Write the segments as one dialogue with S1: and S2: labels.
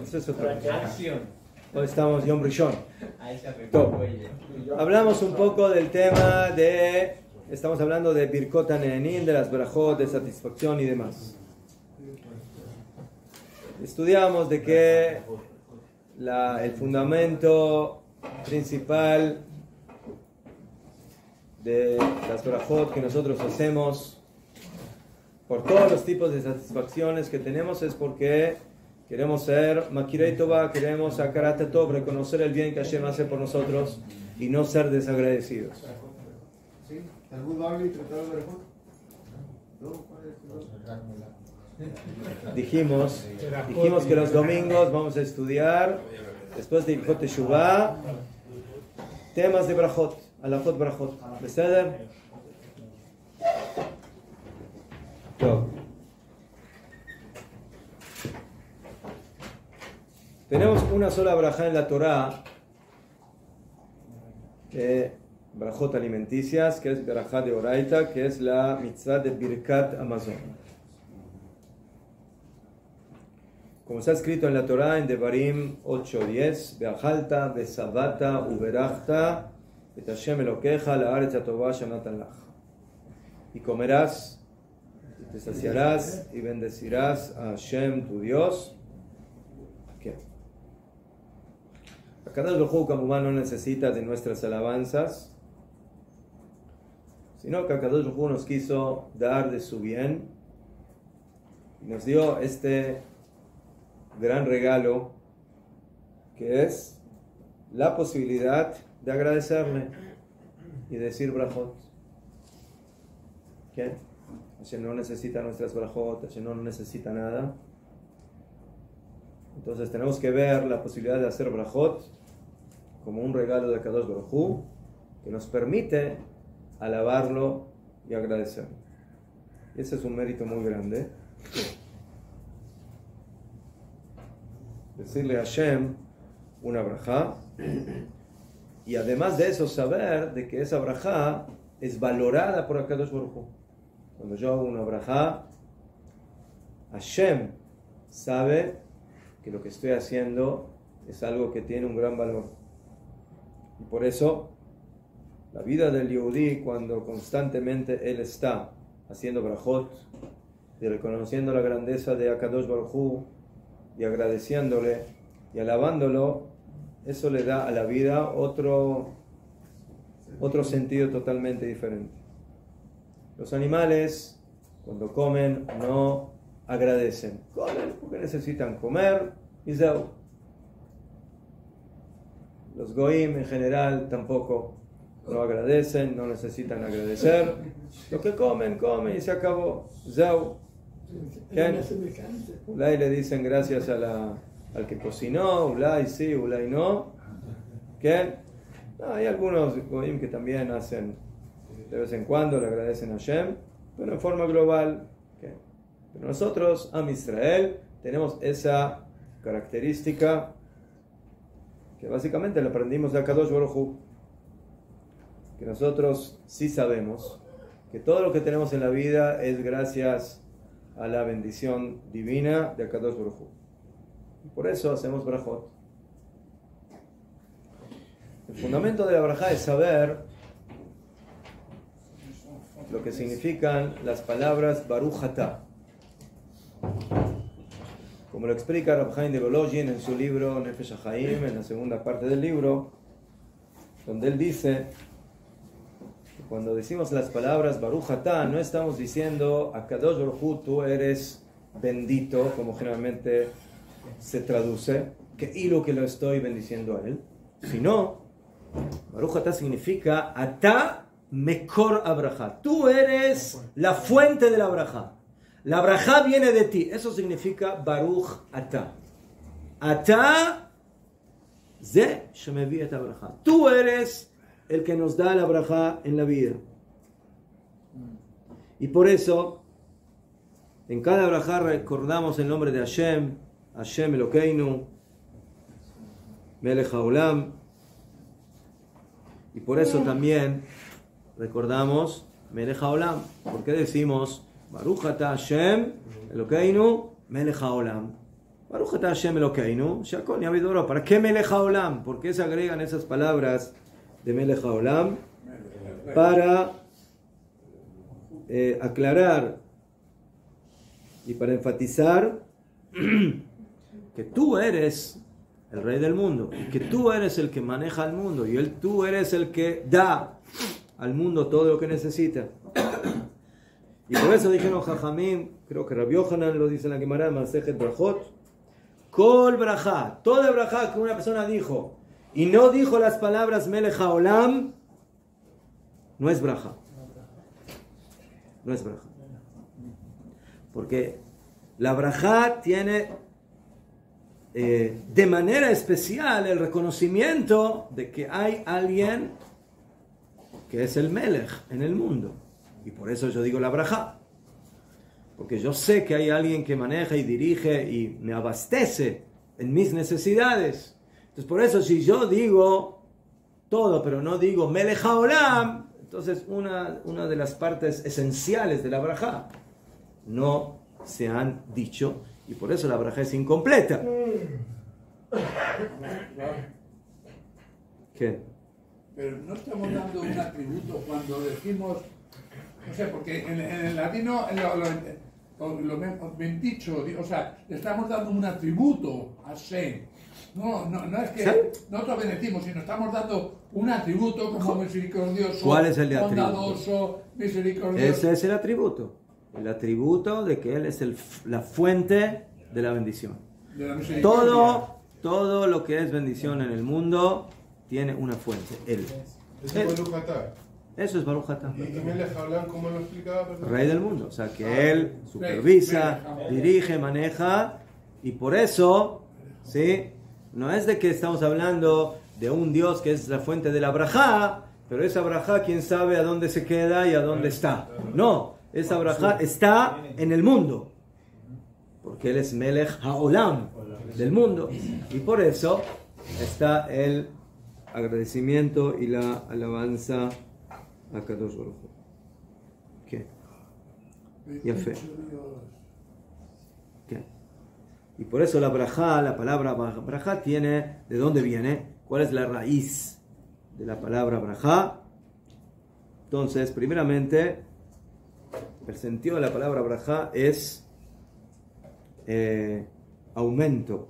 S1: Eso es otra cosa. Hoy estamos Yom Rishon. Hablamos un poco del tema de... Estamos hablando de Birkot HaNe'enim, de las brajot, de satisfacción y demás. Estudiamos de que el fundamento principal de las brajot que nosotros hacemos por todos los tipos de satisfacciones que tenemos es porque queremos ser Makirei Tová, queremos sacar a Tov, reconocer el bien que Hashem hace por nosotros y no ser desagradecidos. Dijimos que los domingos vamos a estudiar, después de Ilhot Teshuvah, temas de brajot, alajot brajot. ¿Beseder? Tenemos una sola brajá en la Torá, brajot alimenticias, que es brajá de Oraita, que es la mitzvah de Birkat Hamazon. Como está escrito en la Torá, en Devarim 8:10, Be'achalta, Be'sabata, Uberachta, et Hashem Elokeja, la'aretz hatová shenatan lach. Y comerás, y te saciarás, y bendecirás a Hashem, tu Dios. ¿Qué? Akadosh Baruj Hu, como humano, no necesita de nuestras alabanzas, sino que Akadosh Baruj Hu nos quiso dar de su bien y nos dio este gran regalo que es la posibilidad de agradecerle y decir brajot. ¿Qué? Hashem no necesita nuestras brajot, Hashem no necesita nada. Entonces tenemos que ver la posibilidad de hacer brajot como un regalo de Akadosh Baruj Hu que nos permite alabarlo y agradecerlo. Ese es un mérito muy grande. Decirle a Hashem una brajá y además de eso saber de que esa brajá es valorada por Akadosh Baruj Hu. Cuando yo hago una brajá, Hashem sabe que lo que estoy haciendo es algo que tiene un gran valor. Y por eso, la vida del Yehudí, cuando constantemente él está haciendo brajot y reconociendo la grandeza de Akadosh Baruj Hu y agradeciéndole y alabándolo, eso le da a la vida otro sentido totalmente diferente. Los animales, cuando comen, no agradecen. Comen porque necesitan comer y zeu. Los goim en general tampoco no agradecen, no necesitan agradecer. Lo que comen y se acabó. Zeu. Ulay le dicen gracias al que cocinó, ulay sí, ulay no. Hay algunos goim que también hacen de vez en cuando, le agradecen a Hashem, pero en forma global. Pero nosotros, Am Israel, tenemos esa característica que básicamente la aprendimos de Akadosh Baruj Hu, que nosotros sí sabemos que todo lo que tenemos en la vida es gracias a la bendición divina de Akadosh Baruj Hu. Y por eso hacemos brajot. El fundamento de la brajá es saber lo que significan las palabras Baruch Atah. Como lo explica Rab Chaim de Volozhin en su libro Nefesh HaChaim, en la segunda parte del libro, donde él dice que cuando decimos las palabras Baruch Atah, no estamos diciendo Akadosh Baruj Hu, tú eres bendito, como generalmente se traduce, que lo estoy bendiciendo a él, sino Baruch Atah significa Atah Mekor Abraha. Tú eres la fuente de la brajá. La brajá viene de ti. Eso significa Baruch Atah. Atah Ze Shemevi et Abraha. Tú eres el que nos da la brajá en la vida. Y por eso, en cada brajá recordamos el nombre de Hashem, Hashem Elokeinu, Melech Haolam. Y por eso también recordamos Melech Haolam. ¿Por qué decimos Baruch Atah Hashem Elokeinu Melech HaOlam. Baruch atah Hashem Elokeinu, She'akol nהיה bidbaro. ¿Para qué Melech HaOlam? ¿Por qué se agregan esas palabras de Melech HaOlam? Para aclarar y para enfatizar que tú eres el rey del mundo, y que tú eres el que maneja el mundo, y tú eres el que da al mundo todo lo que necesita. Y por eso dijeron Jajamim, creo que Rabbi Yohanan lo dice en la Gemara, Masejet Brachot, Kol Brachá, toda Brachá que una persona dijo, y no dijo las palabras Melech HaOlam, no es Brachá. No es Brachá. Porque la Brachá tiene de manera especial el reconocimiento de que hay alguien que es el Melech en el mundo. Y por eso yo digo la Brachá. Porque yo sé que hay alguien que maneja y dirige y me abastece en mis necesidades. Entonces por eso si yo digo todo, pero no digo Melech HaOlam, entonces una de las partes esenciales de la Brachá no se han dicho. Y por eso la Brachá es incompleta. ¿Qué?
S2: Pero no estamos dando un atributo cuando decimos, no sé, porque en el latino lo bien dicho, o sea, le estamos dando un atributo a Shem. No es que
S1: ¿Sí?
S2: nosotros bendecimos, sino estamos dando un atributo como misericordioso,
S1: ¿Cuál es el
S2: bondadoso, misericordioso.
S1: Ese es el atributo. El atributo de que Él es la fuente de la bendición.
S2: De la misericordia.
S1: Todo lo que es bendición en el mundo tiene una fuente. Él.
S3: Eso es Baruch Atah.
S1: Eso es Baruch Atah.
S3: ¿Y Melech HaOlam cómo lo explicaba?
S1: Rey del mundo. O sea que Él supervisa, dirige, maneja. Y por eso, ¿sí? No es de que estamos hablando de un Dios que es la fuente de la Brajá, pero esa Brajá, quién sabe a dónde se queda y a dónde está. No, esa Brajá está en el mundo. Porque Él es Melech HaOlam, del mundo. Y por eso está el agradecimiento y la alabanza a Kadosh Baruj Hu. ¿Qué? Yafé. ¿Qué? Y por eso la brajá, la palabra brajá tiene, ¿de dónde viene? ¿Cuál es la raíz de la palabra brajá? Entonces, primeramente, el sentido de la palabra brajá es aumento,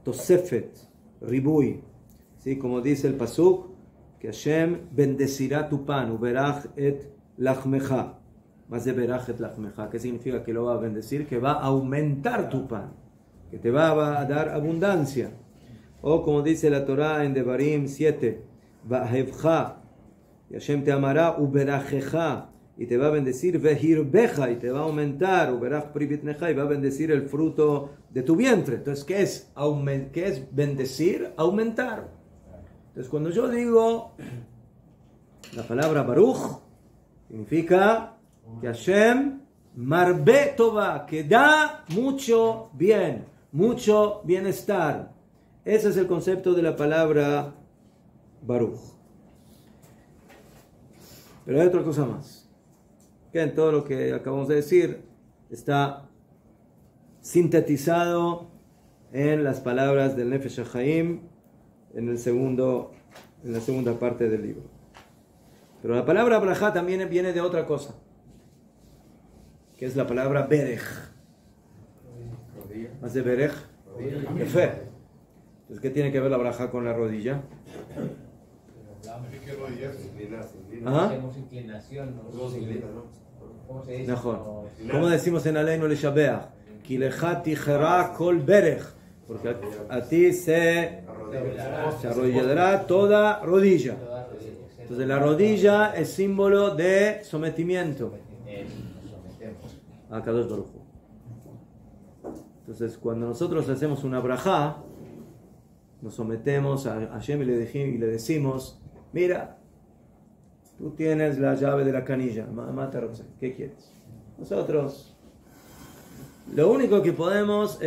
S1: tosefet, ribui. ¿Sí? Como dice el pasuk, que Hashem bendecirá tu pan, uberach et lachmecha. Más de berach et lachmecha. ¿Qué significa que lo va a bendecir? Que va a aumentar tu pan, que te va a dar abundancia. O como dice la Torah en Devarim 7, va'hevcha, y Hashem te amará, uberajecha, y te va a bendecir, vehirbeja, y te va a aumentar, uberach privitneja, y va a bendecir el fruto de tu vientre. Entonces, ¿qué es bendecir? Aumentar. Entonces, cuando yo digo la palabra Baruch, significa que Hashem marbe tova, que da mucho bien, mucho bienestar. Ese es el concepto de la palabra Baruch. Pero hay otra cosa más, que en todo lo que acabamos de decir está sintetizado en las palabras del Nefesh HaChaim en la segunda parte del libro. Pero la palabra brajá también viene de otra cosa, que es la palabra berech. ¿Más de berech? De fe. Entonces, ¿qué tiene que ver la brajá con la rodilla? ¿Ah? ¿Cómo decimos en Aleinu Leshabeach? Ki lecha tijera kol berech. Porque a ti se arrodillará toda rodilla. Entonces la rodilla es símbolo de sometimiento a Kadosh Baruj Hu. Entonces cuando nosotros hacemos una brajá, nos sometemos a Hashem y le decimos, mira, tú tienes la llave de la canilla, ¿qué quieres? Nosotros lo único que podemos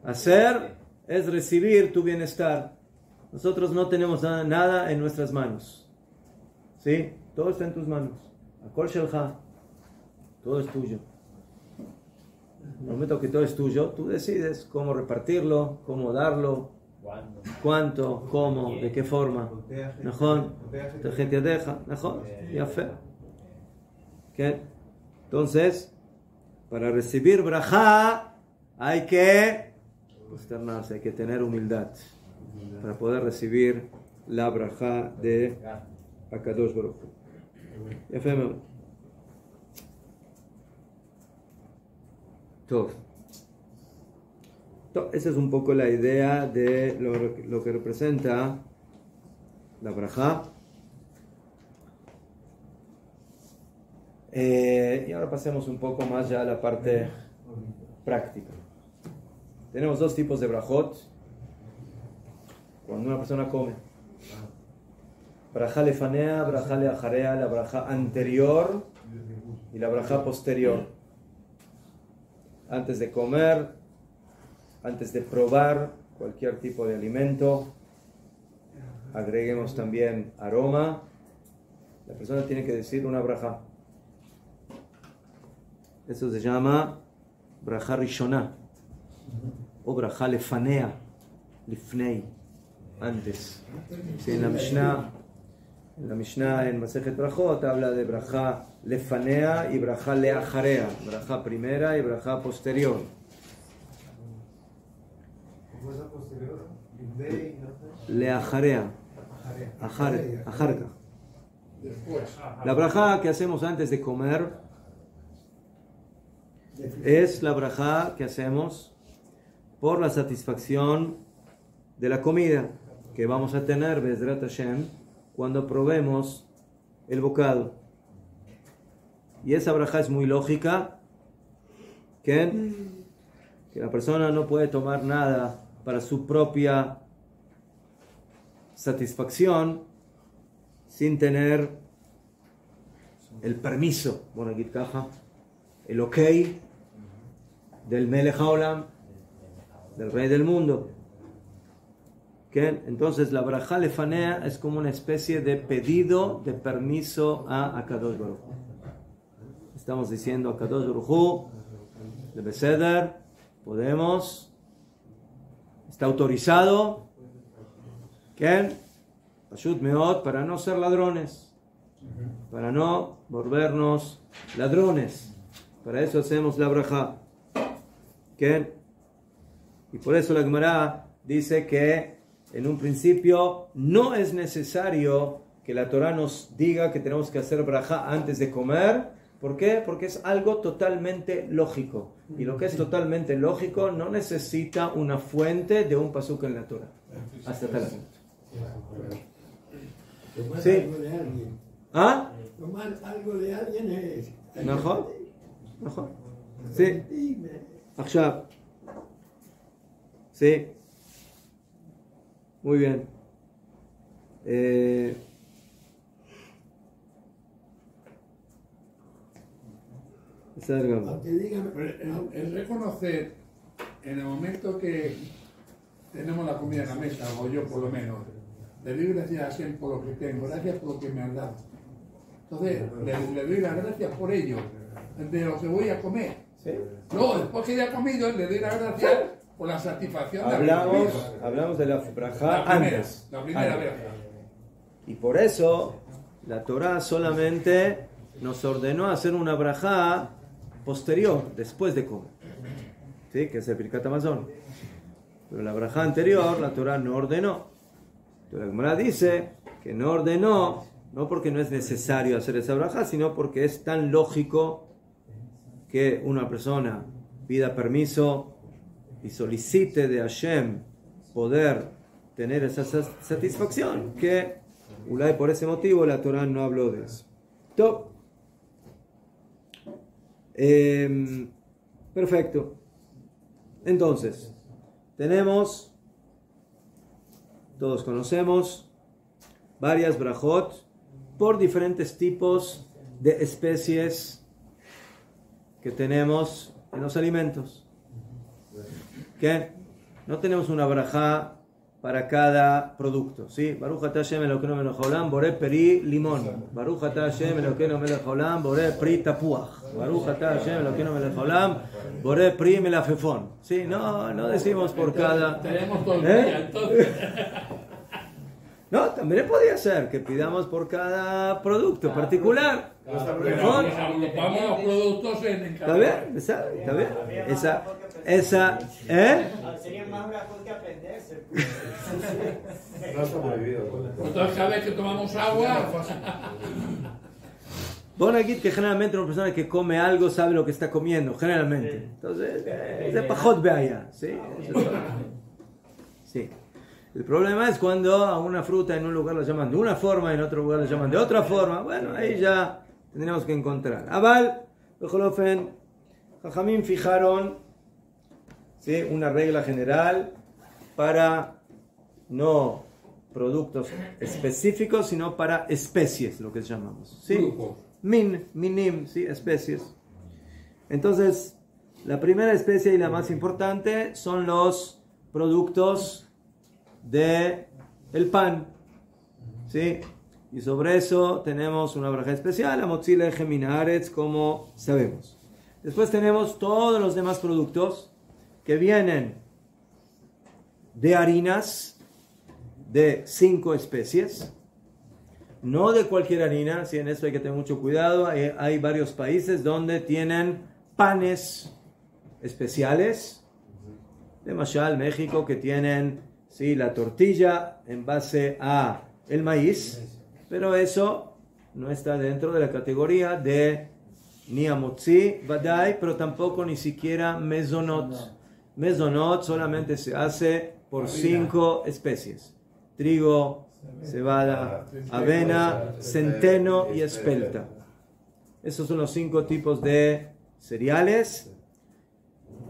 S1: hacer es recibir tu bienestar. Nosotros no tenemos nada en nuestras manos. ¿Sí? Todo está en tus manos. Akol shelcha. Todo es tuyo. En el momento que todo es tuyo, tú decides cómo repartirlo, cómo darlo, cuánto, cómo, de qué forma. ¿Najón? Gente deja, ¿najón? Ya fe. Entonces, para recibir brajá hay que posternarse, hay que tener humildad para poder recibir la brajá de Akadosh Baruj Hu. Ya fe, todo. Esa es un poco la idea de lo que representa la brajá. Y ahora pasemos un poco más ya a la parte práctica. Tenemos dos tipos de brajot cuando una persona come. Brajá lefanea, brajá leajarea, la brajá anterior y la brajá posterior. Antes de comer, antes de probar cualquier tipo de alimento, agreguemos también aroma. La persona tiene que decir una brajá. Eso se llama brajá rishoná o brajá lefanea, lifnei, antes. Sí, en la Mishnah en Masejet Brajot habla de brajá lefanea y brajá leajarea, brajá primera y brajá posterior.
S3: ¿Cómo es la posterior?
S1: Leajarea, ajarca. La brajá que hacemos antes de comer es la brajá que hacemos por la satisfacción de la comida que vamos a tener, Bezrat Hashem, cuando probemos el bocado. Y esa brajá es muy lógica, que la persona no puede tomar nada para su propia satisfacción sin tener el permiso, bueno, aquí caja, el ok del Melech Haolam, del rey del mundo. Entonces la brajá lefanea es como una especie de pedido de permiso a Akadosh Baruj Hu. Estamos diciendo a Akadosh Baruj Hu, de Beseder, podemos, está autorizado, Pashut Meot, para no ser ladrones, para no volvernos ladrones. Para eso hacemos la brajá. Y por eso la Gemara dice que en un principio no es necesario que la Torah nos diga que tenemos que hacer brajá antes de comer. ¿Por qué? Porque es algo totalmente lógico. Y lo que es totalmente lógico no necesita una fuente de un pasuk en la Torah. Hasta tal punto.
S4: Tomar
S1: Sí.
S4: algo de alguien.
S1: ¿Ah?
S4: Tomar algo de alguien es.
S1: ¿Mejor? ¿Mejor? Sí. Achab. Sí. Muy bien.
S4: Aunque digan,
S2: El reconocer en el momento que tenemos la comida en la mesa, o yo por lo menos, le doy gracias a Hashem por lo que tengo, gracias por lo que me han dado. Entonces, le doy las gracias por ello, de lo que voy a comer.
S1: ¿Sí?
S2: Luego, después que ya he comido, le doy las gracias por la satisfacción de haber comido.
S1: Hablamos de la brajá
S2: La primera,
S1: antes.
S2: la primera
S1: Antes.
S2: vez.
S1: Y por eso la Torah solamente nos ordenó hacer una brajá posterior, después de comer. ¿Sí? Que es el Birkat Hamazon. Pero la brajá anterior, la Torah no ordenó. Entonces la Gemara dice que no ordenó, no porque no es necesario hacer esa brajá, sino porque es tan lógico que una persona pida permiso y solicite de Hashem poder tener esa satisfacción, que ulay por ese motivo la Torah no habló de eso. Top. Perfecto. Entonces, tenemos, todos conocemos, varias brajot por diferentes tipos de especies que tenemos en los alimentos. ¿Qué? No tenemos una brajá para cada producto, ¿sí? Baruch atah Hashem Elokeinu melech haolam boré peri limón. Baruch atah Hashem Elokeinu melech haolam boré pri tapuach. Baruch atah Hashem Elokeinu melech haolam boré pri melafefón. ¿Sí? No decimos por cada...
S2: Tenemos todo el día, entonces.
S1: No, también podría ser que pidamos por cada producto particular.
S2: Pero agrupamos los productos en
S1: ¿Está bien? ¿Está bien? Esa,
S5: Sería más una cosa que aprenderse.
S3: No está prohibido.
S2: Entonces, cada vez que tomamos agua,
S1: Bon aquí que generalmente una persona que come algo sabe lo que está comiendo, generalmente. Entonces, es de pajot beaya, ¿sí? Sí. El problema es cuando a una fruta en un lugar la llaman de una forma y en otro lugar la llaman de otra forma. Bueno, ahí ya tendríamos que encontrar. Aval, Bejolofen, Jajamín fijaron, ¿sí?, una regla general para no productos específicos, sino para especies, lo que llamamos. ¿Sí?
S2: grupos.
S1: Minim, ¿sí? Especies. Entonces, la primera especie y la más importante son los productos de el pan, ¿sí? Y sobre eso tenemos una braja especial, Amotzi Lechem min haaretz, como sabemos. Después tenemos todos los demás productos que vienen de harinas de 5 especies, no de cualquier harina, ¿sí? En esto hay que tener mucho cuidado. Hay varios países donde tienen panes especiales, de Mashal, México, que tienen, ¿sí?, la tortilla en base a el maíz, pero eso no está dentro de la categoría de ni amotzi, vadai, pero tampoco ni siquiera mezonot. Mezonot solamente se hace por 5 especies: trigo, cebada, avena, centeno y espelta. Esos son los 5 tipos de cereales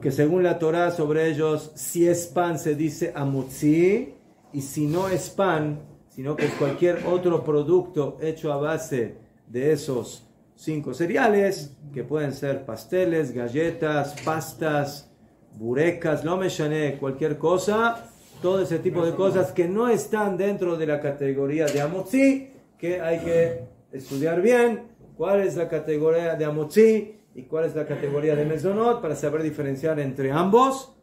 S1: que según la Torá sobre ellos, si es pan se dice amotzi, y si no es pan, sino que es cualquier otro producto hecho a base de esos 5 cereales, que pueden ser pasteles, galletas, pastas, burecas, lo meshané, cualquier cosa, todo ese tipo de cosas que no están dentro de la categoría de amotzi, que hay que estudiar bien cuál es la categoría de amotzi y cuál es la categoría de mezonot para saber diferenciar entre ambos.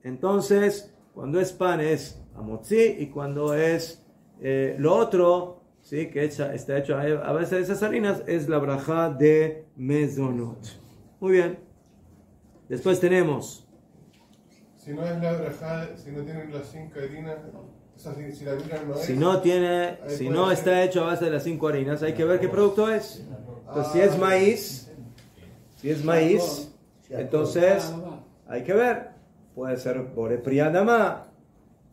S1: Entonces, cuando es pan es amotzi, y cuando es lo otro, ¿sí?, que está hecho a base de esas harinas, es la braja de mezonot. Muy bien. Después tenemos,
S3: Si no es la braja, si no tienen las 5 harinas, o sea, si la harina no es.
S1: si no está hecho a base de las 5 harinas, hay que ver qué producto es. Entonces, si es maíz, entonces hay que ver. Puede ser Boré Priadama,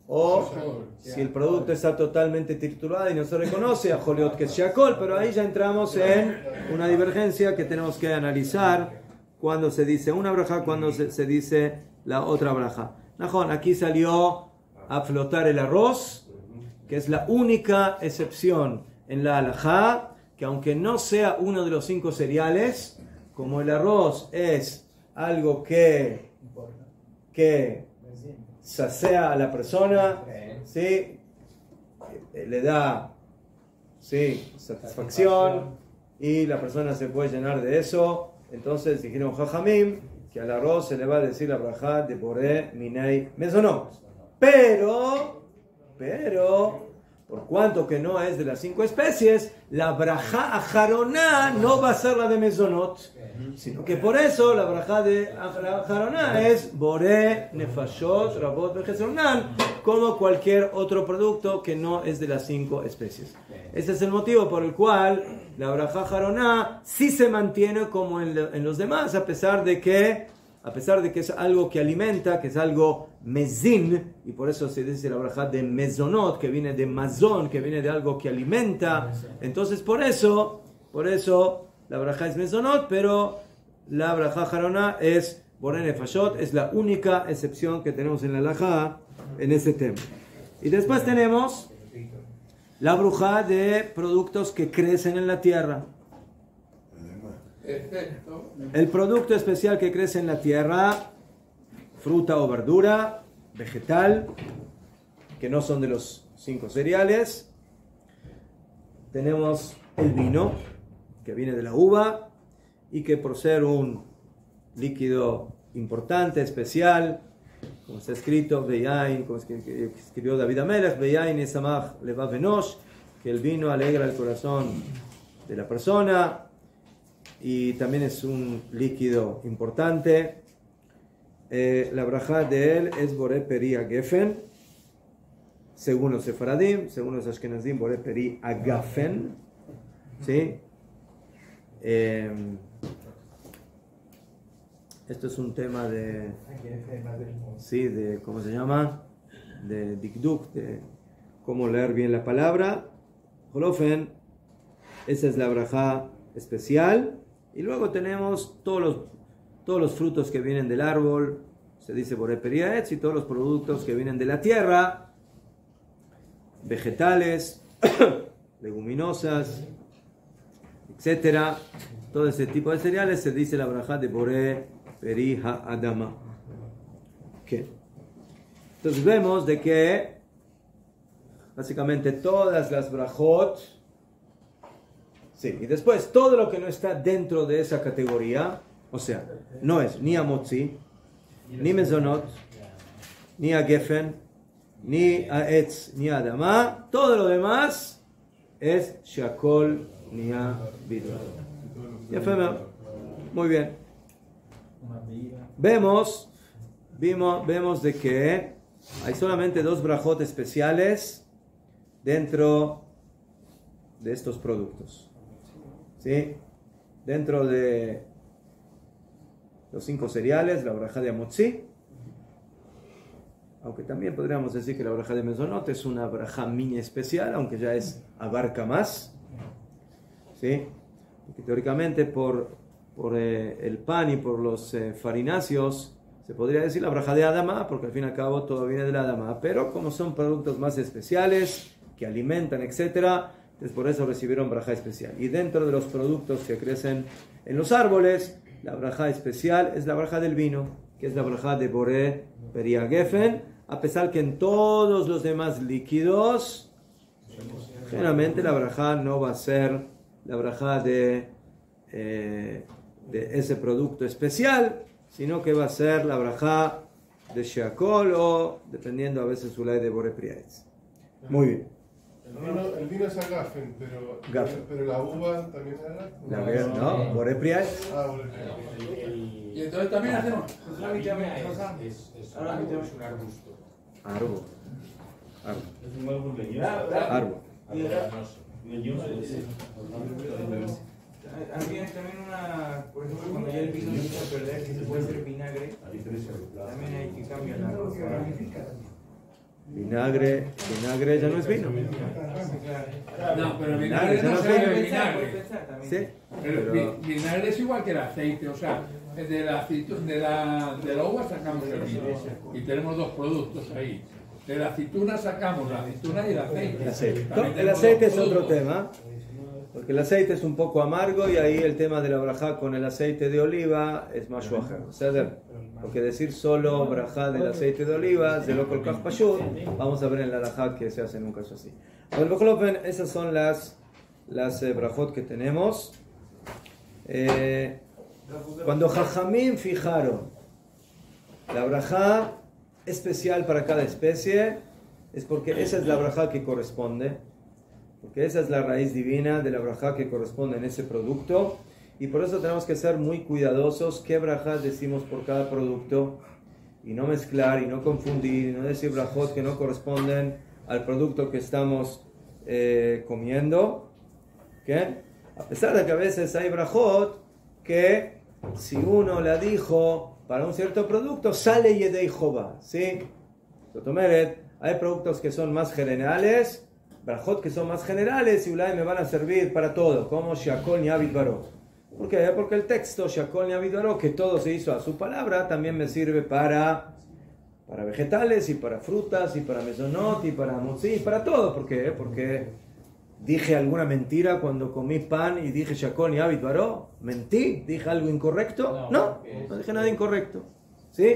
S1: o si el producto está totalmente triturado y no se reconoce, a Joliot que es Shakol, pero ahí ya entramos en una divergencia que tenemos que analizar cuando se dice una braja, cuando se dice la otra braja. Najón, aquí salió a flotar el arroz, que es la única excepción en la halajá, que aunque no sea uno de los 5 cereales, como el arroz es algo que sacía a la persona, ¿sí?, le da, ¿sí?, satisfacción, y la persona se puede llenar de eso. Entonces dijeron Jajamim que al arroz se le va a decir la braja de Boré Minei Mezonot. Pero, por cuanto que no es de las 5 especies, la braja ajaroná no va a ser la de mezonot, sino que por eso la braja de ajaroná es boré, nefashot, rabot, vejezonan, como cualquier otro producto que no es de las 5 especies. Ese es el motivo por el cual la braja ajaroná sí se mantiene como en los demás, a pesar de que es algo que alimenta, que es algo mezin, y por eso se dice la braja de mezonot, que viene de mazón, que viene de algo que alimenta. Entonces por eso la braja es mezonot, pero la braja jaroná es boré nefashot, es la única excepción que tenemos en la halajá en ese tema. Y después tenemos la bruja de productos que crecen en la tierra. El producto especial que crece en la tierra, fruta o verdura, vegetal, que no son de los 5 cereales. Tenemos el vino, que viene de la uva, y que por ser un líquido importante, especial, como está escrito, Beyain, como escribió David Amelech, Beyain esamach levav enosh, que el vino alegra el corazón de la persona, y también es un líquido importante. La brajá de él es Boré Peri Agefen, según los sefaradim, según los ashkenazim, Boré Peri Agafen, ¿sí? Esto es un tema de, sí, de, ¿cómo se llama? De dikduk, de cómo leer bien la palabra. Holofen, esa es la brajá especial. Y luego tenemos todos los frutos que vienen del árbol, se dice Boré Peri Aetz, y todos los productos que vienen de la tierra, vegetales, leguminosas, etcétera. Todo ese tipo de cereales se dice la brajá de Boré Peri Ha'adama. ¿Qué? Entonces vemos de que básicamente todas las brajot, sí, y después todo lo que no está dentro de esa categoría, o sea, no es ni Amotzi, ni Mezonot, ni Agefen, ni Aetz, ni Adama, todo lo demás es Shakol Nia Bidbar. Muy bien. Vemos de que hay solamente 2 brajot especiales dentro de estos productos, ¿sí? Dentro de los 5 cereales, la brajá de Amotzi, aunque también podríamos decir que la brajá de Mezonot es una brajá mini especial, aunque ya abarca más, ¿sí? Porque teóricamente por el pan y por los farináceos se podría decir la brajá de Adama, porque al fin y al cabo todo viene de la Adama, pero como son productos más especiales que alimentan, etcétera, entonces por eso recibieron brajá especial. Y dentro de los productos que crecen en los árboles, la brajá especial es la brajá del vino, que es la brajá de Boré Peri Agefen, a pesar que en todos los demás líquidos generalmente la brajá no va a ser la brajá de ese producto especial, sino que va a ser la brajá de Sheakol, o dependiendo a veces su ley de Boré Peri Aetz. Muy bien.
S3: El vino es agafen, pero la uva también es agafen.
S1: No, Boré Peri Aetz.
S3: Boré Peri Aetz.
S2: Y entonces también hacemos.
S6: Es un arbusto.
S1: Árbol.
S6: Es un árbol leñoso.
S1: Árbol.
S6: Leñoso.
S7: Había también una, por ejemplo, cuando ya el vino se echa a perder, que se puede hacer vinagre, también hay que cambiar la cosa.
S1: Vinagre ya no es vino.
S2: No, pero vinagre no se llama vinagre.
S1: Sí.
S2: Pero vinagre es igual que el aceite, o sea, de la uva sacamos el vino. Y tenemos 2 productos ahí. De la aceituna sacamos la aceituna y el aceite.
S1: El aceite es otro tema, porque el aceite es un poco amargo y ahí el tema de la brajá con el aceite de oliva es más shuajer. Porque decir solo brajá del aceite de oliva, de lo colcaj pashut, vamos a ver en la halajá que se hace en un caso así. Bueno, esas son las brajot que tenemos. Cuando Jajamín fijaron la brajá especial para cada especie, es porque esa es la brajá que corresponde, porque esa es la raíz divina de la brajá que corresponde en ese producto, y por eso tenemos que ser muy cuidadosos qué brajá decimos por cada producto, y no mezclar, y no confundir, y no decir brajot que no corresponden al producto que estamos comiendo, ¿okay? A pesar de que a veces hay brajot que si uno la dijo para un cierto producto, sale Yedei Jova, ¿sí? Hay productos que son más generales, brajot que son más generales, y ulay me van a servir para todo, como Shakol ni Abid Baró. ¿Por qué? Porque el texto Shakol ni Abid Baró, que todo se hizo a su palabra, también me sirve para vegetales, y para frutas, y para mezonot, y para motzi, y para todo. ¿Por qué? Porque dije alguna mentira cuando comí pan y dije Shakol ni Abid Baró. ¿Mentí? ¿Dije algo incorrecto? No dije nada incorrecto, ¿sí?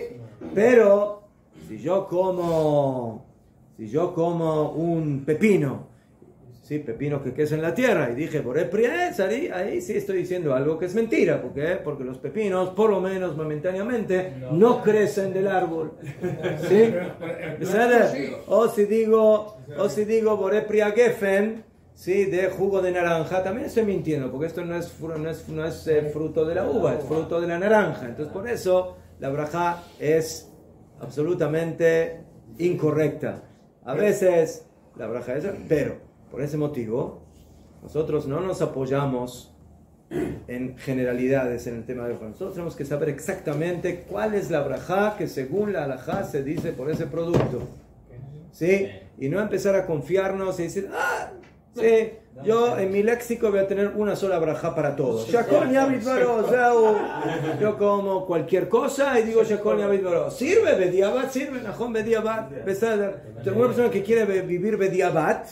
S1: Pero si yo Si yo como un pepino, ¿sí? Pepino que crece en la tierra, y dije, Boré Priaetz, ahí sí estoy diciendo algo que es mentira. ¿Por qué? Porque los pepinos, por lo menos momentáneamente, no crecen del árbol. ¿Sí? O si digo Boré Priagefen, ¿sí? De jugo de naranja, también estoy mintiendo, porque esto no es fruto de la uva, es fruto de la naranja. Entonces, por eso la brajá es absolutamente incorrecta. A veces la brajá es, pero por ese motivo nosotros no nos apoyamos en generalidades en el tema de brajá. Nosotros tenemos que saber exactamente cuál es la brajá que según la halajá se dice por ese producto, ¿sí? Y no empezar a confiarnos y decir, sí, yo en mi léxico voy a tener una sola brajá para todos. Shakol Yavit Baro, yo como cualquier cosa y digo Shakol Yavit Baro. ¿Sirve Bediabat? ¿Sirve Najón Bediabat? Una persona que quiere vivir Bediabat,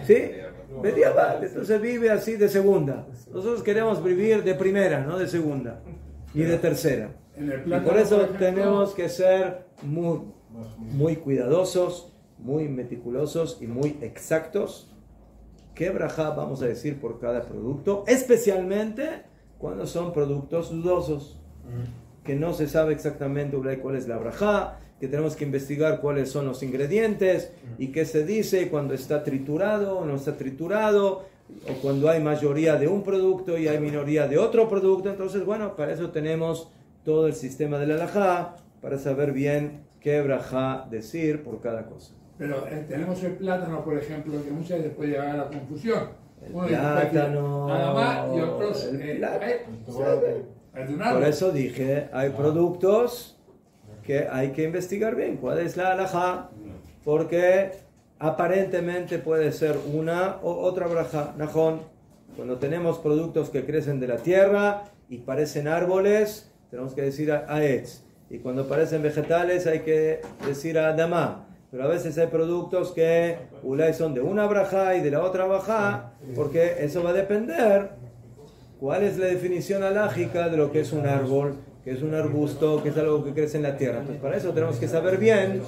S1: ¿sí? Bediabat, entonces vive así de segunda. Nosotros queremos vivir de primera, no de segunda, ni de tercera. Y por eso tenemos que ser muy cuidadosos, muy meticulosos y muy exactos. ¿Qué brajá vamos a decir por cada producto? Especialmente cuando son productos dudosos, que no se sabe exactamente cuál es la brajá, que tenemos que investigar cuáles son los ingredientes y qué se dice cuando está triturado o no está triturado, o cuando hay mayoría de un producto y hay minoría de otro producto. Entonces, bueno, para eso tenemos todo el sistema de la halajá, para saber bien qué brajá decir por cada cosa.
S2: Pero tenemos el plátano, por ejemplo, que muchas veces puede llegar a la confusión.
S1: El plátano,
S2: Además, y otros.
S1: Por eso dije, hay productos que hay que investigar bien cuál es la halajá, porque aparentemente puede ser una o otra brajá. Najón, cuando tenemos productos que crecen de la tierra y parecen árboles, tenemos que decir aetz. Y cuando parecen vegetales hay que decir adamá. Pero a veces hay productos que ulay son de una brajá y de la otra brajá, porque eso va a depender cuál es la definición halágica de lo que es un árbol, que es un arbusto, que es algo que crece en la tierra. Entonces, para eso tenemos que saber bien,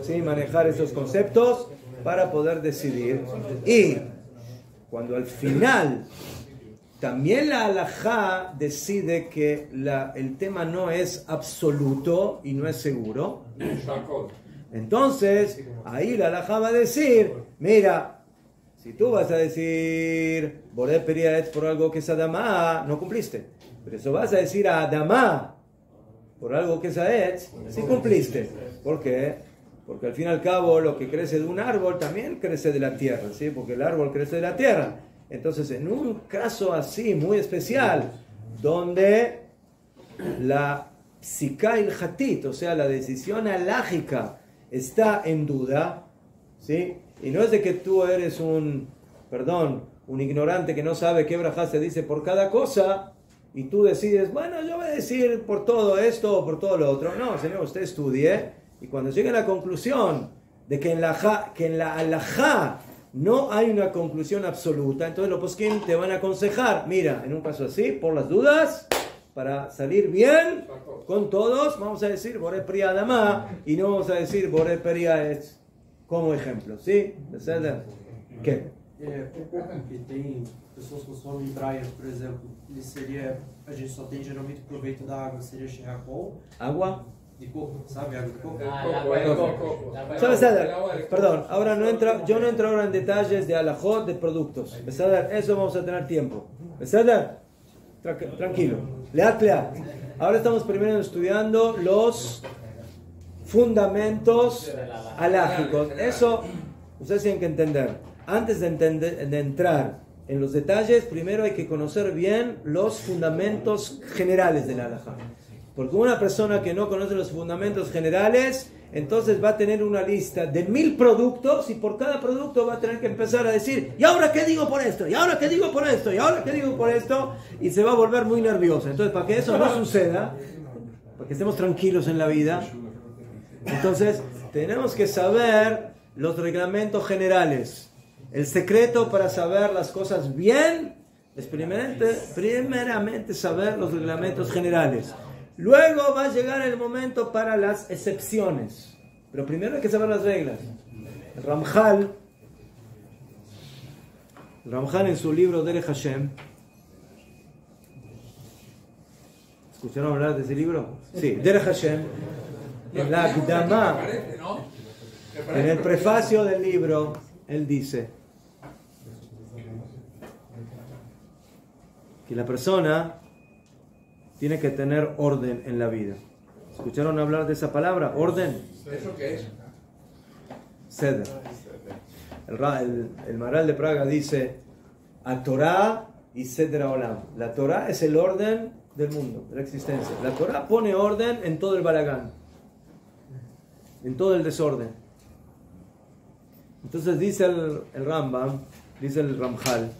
S1: ¿sí? Manejar esos conceptos para poder decidir. Y cuando al final también la halajá decide que el tema no es absoluto y no es seguro, entonces ahí la halajá va a decir, mira, si tú vas a decir Boré Priaetz por algo que es Adamá, no cumpliste. Pero eso vas a decir a Adamá por algo que es Aetz, sí cumpliste. ¿Por qué? Porque al fin y al cabo lo que crece de un árbol también crece de la tierra, ¿sí? Porque el árbol crece de la tierra. Entonces, en un caso así muy especial, donde la psiká ilhatit, o sea, la decisión halágica, está en duda, ¿sí? Y no es de que tú eres un ignorante que no sabe qué brajá se dice por cada cosa, y tú decides, bueno, yo voy a decir por todo esto o por todo lo otro. No, señor, usted estudie, y cuando llegue a la conclusión de que en la halajá no hay una conclusión absoluta, entonces los poskim te van a aconsejar, mira, en un caso así, por las dudas, para salir bien con todos, vamos a decir Boré Priya Adamá y no vamos a decir Boré Priaetz como ejemplo, ¿sí? ¿Qué?
S8: Que tem pessoas que consomem praia, por exemplo, a gente só tem geralmente proveito da água, seria Shehakol.
S1: ¿Agua?
S8: De coco, ¿sabe? Agua de coco.
S1: Perdón, ahora yo no entro ahora en detalles de alajot de productos. Eso vamos a tener tiempo. Tranquilo. Leat. Ahora estamos primero estudiando los fundamentos halágicos. Eso ustedes tienen que entender. Antes de entrar en los detalles, primero hay que conocer bien los fundamentos generales de la halajá. Porque una persona que no conoce los fundamentos generales, entonces va a tener una lista de 1000 productos y por cada producto va a tener que empezar a decir, ¿y ahora qué digo por esto? ¿Y ahora qué digo por esto? ¿Y ahora qué digo por esto? Y se va a volver muy nervioso. Entonces, para que eso no suceda, para que estemos tranquilos en la vida, entonces tenemos que saber los reglamentos generales. El secreto para saber las cosas bien es primeramente saber los reglamentos generales. Luego va a llegar el momento para las excepciones. Pero primero hay que saber las reglas. El Ramjal en su libro Derech Hashem, ¿escucharon hablar de ese libro? Sí, Derech Hashem, en la Akdamá, en el prefacio del libro, él dice que la persona tiene que tener orden en la vida. ¿Escucharon hablar de esa palabra? ¿Orden?
S2: ¿Eso qué es?
S1: Seder. El Maharal de Praga dice a Torah y Seder Olam. La Torah es el orden del mundo, de la existencia. La Torah pone orden en todo el balagán, en todo el desorden. Entonces dice el Rambam, dice el Ramjal,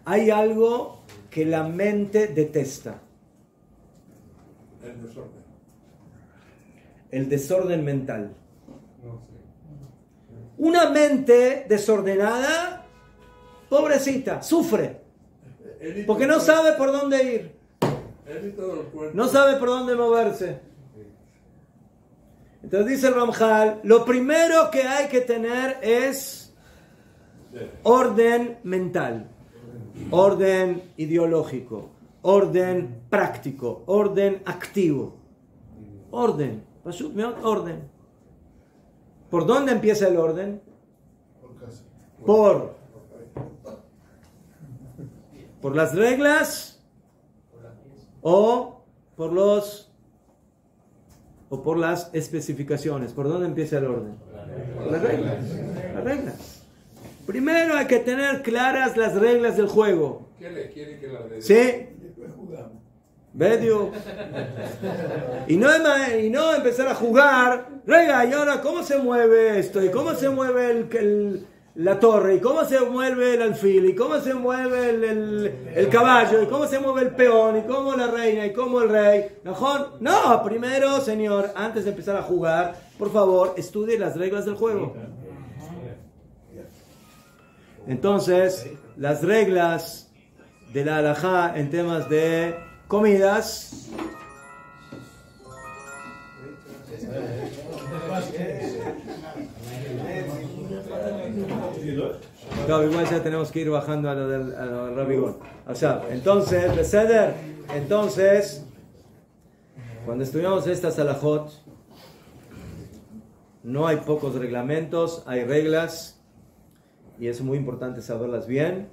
S1: hay algo que la mente detesta.
S2: El desorden.
S1: El desorden mental. Una mente desordenada, pobrecita, sufre. Porque no sabe por dónde ir. No sabe por dónde moverse. Entonces dice el Ramjal, lo primero que hay que tener es orden mental, orden ideológico, orden práctico, orden activo. Orden, orden. ¿Por dónde empieza el orden? Por las reglas o por las especificaciones. ¿Por dónde empieza el orden? Por las reglas. Las reglas. Primero hay que tener claras las reglas del juego.
S2: ¿Qué le quiere que la reglas?
S1: ¿Sí? ¿Vedio? Y no empezar a jugar. Rega, y ahora ¿cómo se mueve esto? ¿Y cómo se mueve la torre? ¿Y cómo se mueve el alfil? ¿Y cómo se mueve el caballo? ¿Y cómo se mueve el peón? ¿Y cómo la reina? ¿Y cómo el rey? No, primero, señor, antes de empezar a jugar, por favor, estudie las reglas del juego. Entonces, las reglas de la halajá en temas de comidas. Claro, igual ya tenemos que ir bajando a lo del Rabigón. O sea, entonces, Beseder, cuando estudiamos estas halajot, no hay pocos reglamentos, hay reglas, y es muy importante saberlas bien.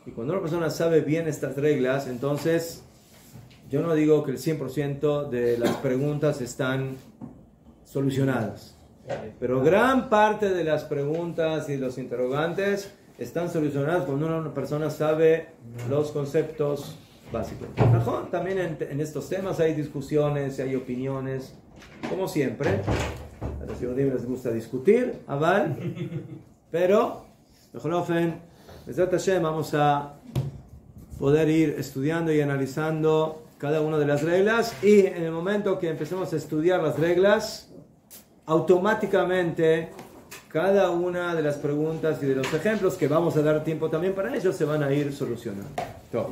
S1: Y cuando una persona sabe bien estas reglas, entonces yo no digo que el 100% de las preguntas están solucionadas, pero gran parte de las preguntas y los interrogantes están solucionadas cuando una persona sabe los conceptos básicos. También en estos temas hay discusiones, hay opiniones, como siempre. A los judíos les gusta discutir, aval, pero vamos a poder ir estudiando y analizando cada una de las reglas, y en el momento que empecemos a estudiar las reglas, automáticamente cada una de las preguntas y de los ejemplos, que vamos a dar tiempo también para ellos, se van a ir solucionando. Todo.